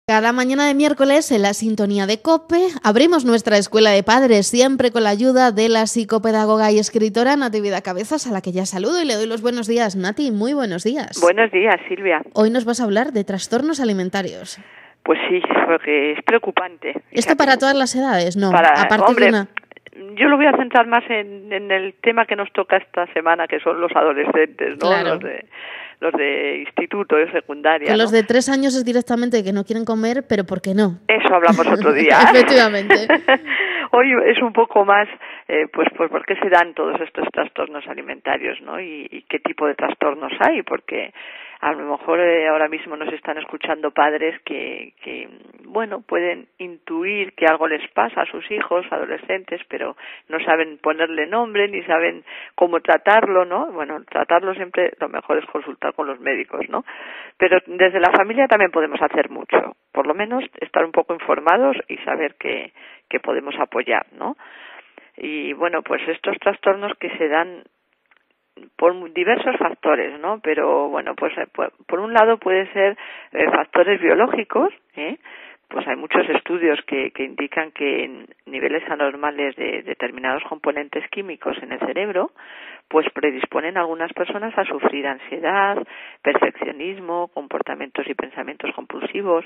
Cada mañana de miércoles, en la sintonía de COPE, abrimos nuestra escuela de padres, siempre con la ayuda de la psicopedagoga y escritora Natividad Cabezas, a la que ya saludo y le doy los buenos días. Nati, muy buenos días. Buenos días, Silvia. Hoy nos vas a hablar de trastornos alimentarios. Pues sí, porque es preocupante. ¿Esto para todas las edades? No, a partir de una... Yo lo voy a centrar más en el tema que nos toca esta semana, que son los adolescentes, ¿no? Claro. Los de instituto, de secundaria. Que los de 3 años es directamente que no quieren comer, pero ¿por qué no? Eso hablamos otro día. Efectivamente. Hoy es un poco más, pues por qué se dan todos estos trastornos alimentarios, ¿no? Y qué tipo de trastornos hay, porque a lo mejor ahora mismo nos están escuchando padres que bueno, pueden intuir que algo les pasa a sus hijos, adolescentes, pero no saben ponerle nombre ni saben cómo tratarlo, ¿no? Bueno, tratarlo siempre lo mejor es consultar con los médicos, ¿no? Pero desde la familia también podemos hacer mucho, por lo menos estar un poco informados y saber que podemos apoyar, ¿no? Y bueno, pues estos trastornos que se dan por diversos factores, ¿no? Pero bueno, pues por un lado puede ser factores biológicos, pues hay muchos estudios que indican que niveles anormales de determinados componentes químicos en el cerebro pues predisponen a algunas personas a sufrir ansiedad, perfeccionismo, comportamientos y pensamientos compulsivos,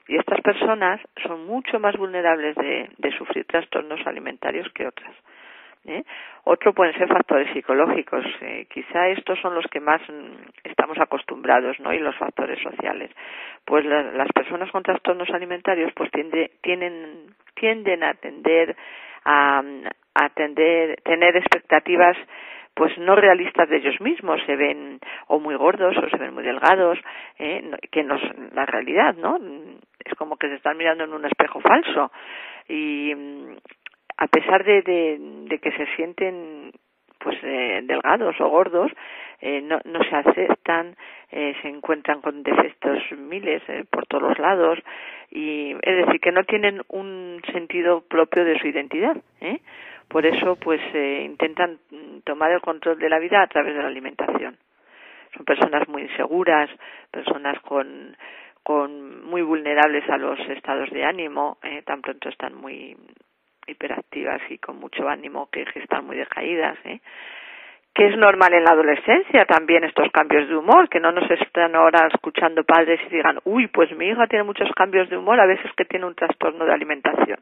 y estas personas son mucho más vulnerables de sufrir trastornos alimentarios que otras. Otro pueden ser factores psicológicos, quizá estos son los que más estamos acostumbrados, ¿no? Y los factores sociales. Pues las personas con trastornos alimentarios pues tienden a tener expectativas pues no realistas de ellos mismos, se ven o muy gordos o se ven muy delgados, que no es la realidad, ¿no? Es como que se están mirando en un espejo falso y a pesar de que se sienten pues delgados o gordos, no se aceptan, se encuentran con defectos miles por todos los lados, y es decir que no tienen un sentido propio de su identidad, Por eso pues intentan tomar el control de la vida a través de la alimentación. Son personas muy inseguras, personas con muy vulnerables a los estados de ánimo, tan pronto están muy hiperactivas y con mucho ánimo que están muy decaídas, que es normal en la adolescencia también estos cambios de humor, que no nos están ahora escuchando padres y digan, uy, pues mi hija tiene muchos cambios de humor, a veces que tiene un trastorno de alimentación.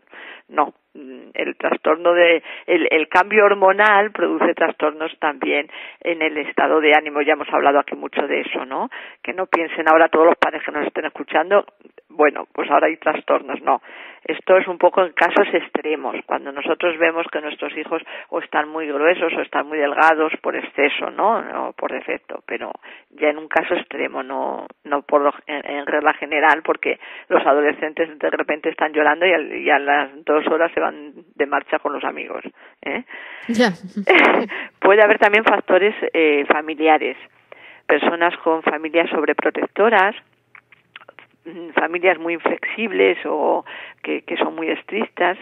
No, el trastorno el cambio hormonal produce trastornos también en el estado de ánimo, ya hemos hablado aquí mucho de eso, ¿no? Que no piensen ahora todos los padres que nos estén escuchando, bueno, pues ahora hay trastornos, no. Esto es un poco en casos extremos, cuando nosotros vemos que nuestros hijos o están muy gruesos o están muy delgados por exceso, no por defecto, pero ya en un caso extremo, no en regla general, porque los adolescentes de repente están llorando y a las 2 horas se van de marcha con los amigos, Ya. Puede haber también factores familiares, personas con familias sobreprotectoras, familias muy inflexibles o que son muy estrictas,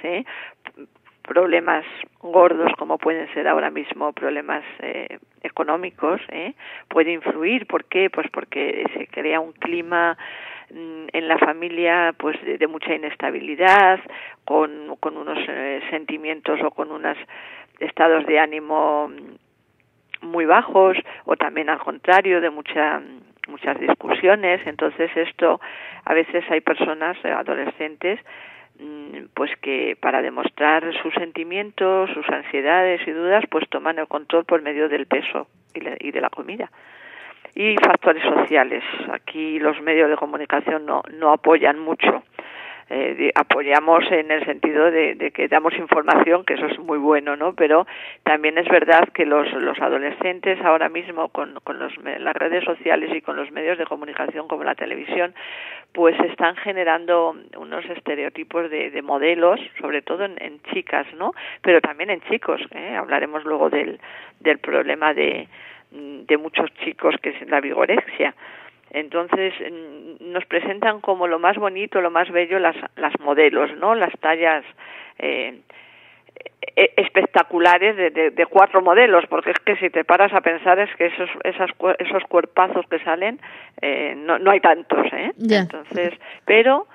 problemas gordos como pueden ser ahora mismo problemas económicos, puede influir. ¿Por qué? Pues porque se crea un clima en la familia pues de mucha inestabilidad, con unos sentimientos o con unos estados de ánimo muy bajos, o también al contrario de muchas discusiones. Entonces esto, a veces hay personas, adolescentes, pues que para demostrar sus sentimientos, sus ansiedades y dudas, pues toman el control por medio del peso y de la comida. Y factores sociales. Aquí los medios de comunicación no apoyan mucho. Apoyamos en el sentido de que damos información, que eso es muy bueno, ¿no? Pero también es verdad que los adolescentes ahora mismo con las redes sociales y con los medios de comunicación como la televisión, pues están generando unos estereotipos de modelos, sobre todo en chicas, ¿no? Pero también en chicos, hablaremos luego del problema de muchos chicos, que es la vigorexia. Entonces nos presentan como lo más bonito, lo más bello las modelos, ¿no? Las tallas espectaculares de 4 modelos, porque es que si te paras a pensar es que esos cuerpazos que salen no hay tantos, Yeah. Entonces, pero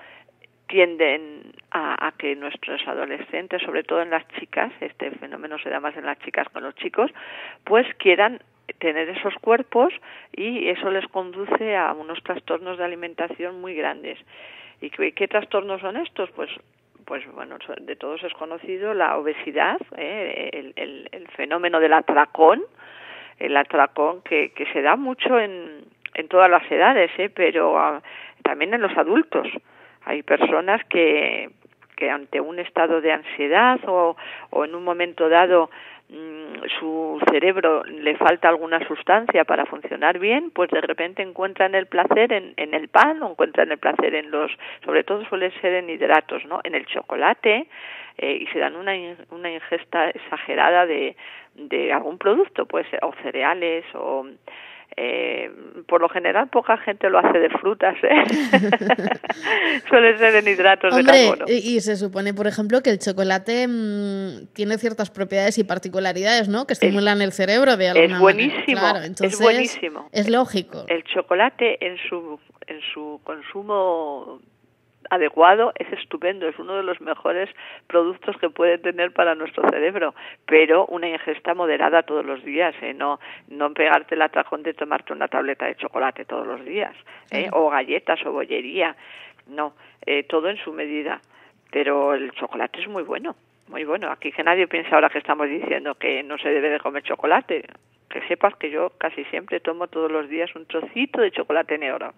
tienden a que nuestros adolescentes, sobre todo en las chicas, este fenómeno se da más en las chicas que en los chicos, pues quieran tener esos cuerpos, y eso les conduce a unos trastornos de alimentación muy grandes. ¿Y qué trastornos son estos? Pues bueno, de todos es conocido la obesidad, el fenómeno del atracón, el atracón que se da mucho en todas las edades, pero también en los adultos. Hay personas que ante un estado de ansiedad o en un momento dado su cerebro le falta alguna sustancia para funcionar bien, pues de repente encuentran el placer en el pan, o encuentran el placer sobre todo suele ser en hidratos, ¿no? En el chocolate, y se dan una ingesta exagerada de algún producto, pues, o cereales, o por lo general poca gente lo hace de frutas, suele ser en hidratos de carbono. Y se supone, por ejemplo, que el chocolate tiene ciertas propiedades y particularidades, ¿no? Que estimulan el cerebro de alguna manera. Es buenísimo, claro, entonces, es buenísimo. Es lógico. El chocolate en su consumo adecuado es estupendo, es uno de los mejores productos que puede tener para nuestro cerebro, pero una ingesta moderada todos los días, no pegarte el atracón de tomarte una tableta de chocolate todos los días, o galletas o bollería, no, todo en su medida, pero el chocolate es muy bueno, muy bueno. Aquí que nadie piensa ahora que estamos diciendo que no se debe de comer chocolate, que sepas que yo casi siempre tomo todos los días un trocito de chocolate negro,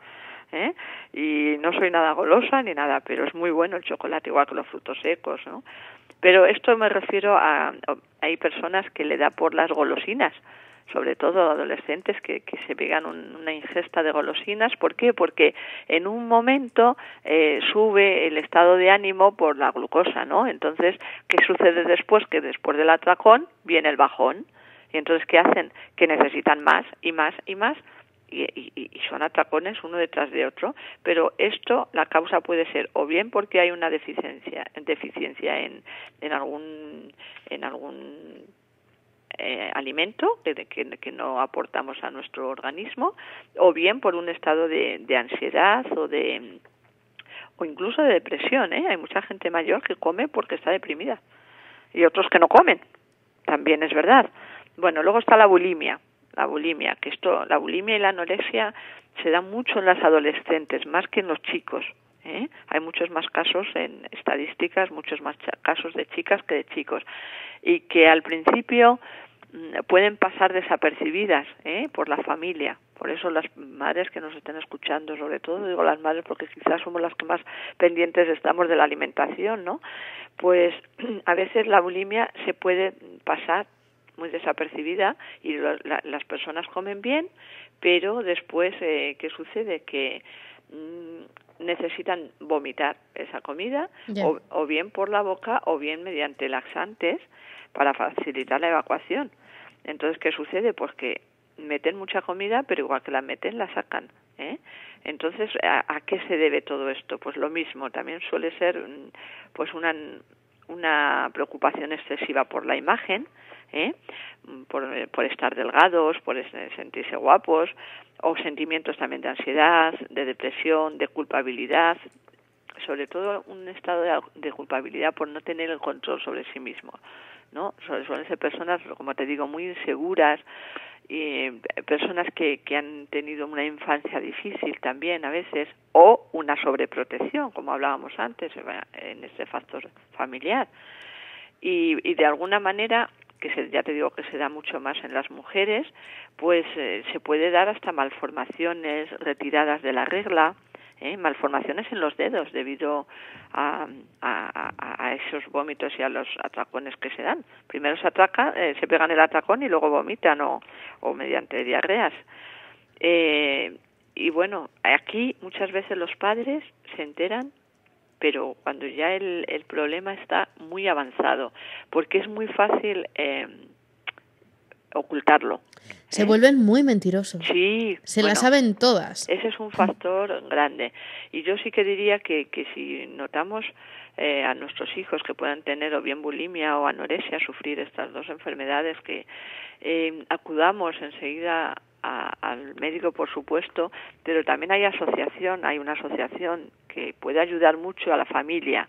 y no soy nada golosa ni nada, pero es muy bueno el chocolate, igual que los frutos secos, ¿no? Pero esto me refiero hay personas que le da por las golosinas, sobre todo adolescentes que se pegan una ingesta de golosinas. ¿Por qué? Porque en un momento sube el estado de ánimo por la glucosa, ¿no? Entonces, ¿qué sucede después? Que después del atracón viene el bajón, y entonces ¿qué hacen? Que necesitan más y más y más, y son atracones uno detrás de otro. Pero la causa puede ser o bien porque hay una deficiencia en algún alimento que no aportamos a nuestro organismo, o bien por un estado de ansiedad o incluso de depresión, Hay mucha gente mayor que come porque está deprimida, y otros que no comen, también es verdad. Bueno, luego está la bulimia, la bulimia y la anorexia se da mucho en las adolescentes, más que en los chicos, Hay muchos más casos en estadísticas, muchos más casos de chicas que de chicos, y que al principio pueden pasar desapercibidas, por la familia. Por eso las madres que nos estén escuchando, sobre todo digo las madres porque quizás somos las que más pendientes estamos de la alimentación, ¿no? Pues a veces la bulimia se puede pasar muy desapercibida y las personas comen bien, pero después, ¿qué sucede? Que necesitan vomitar esa comida, o bien por la boca o bien mediante laxantes para facilitar la evacuación. Entonces, ¿qué sucede? Pues que meten mucha comida, pero igual que la meten, la sacan, Entonces, ¿a qué se debe todo esto? Pues lo mismo, también suele ser pues una preocupación excesiva por la imagen, por estar delgados, por sentirse guapos, o sentimientos también de ansiedad, de depresión, de culpabilidad, sobre todo un estado de culpabilidad por no tener el control sobre sí mismo, ¿no? Suelen ser personas, como te digo, muy inseguras, y personas que han tenido una infancia difícil también a veces, o una sobreprotección, como hablábamos antes, en este factor familiar, y de alguna manera, ya te digo que se da mucho más en las mujeres, pues se puede dar hasta malformaciones, retiradas de la regla, malformaciones en los dedos debido a esos vómitos y a los atracones que se dan. Primero se pegan el atracón y luego vomitan o mediante diarreas. Y bueno, aquí muchas veces los padres se enteran, pero cuando ya el problema está muy avanzado, porque es muy fácil ocultarlo. Se vuelven muy mentirosos. Sí. Se la saben todas. Ese es un factor grande. Y yo sí que diría que si notamos a nuestros hijos que puedan tener o bien bulimia o anorexia, sufrir estas dos enfermedades, que acudamos enseguida al médico, por supuesto, pero también hay una asociación que puede ayudar mucho a la familia,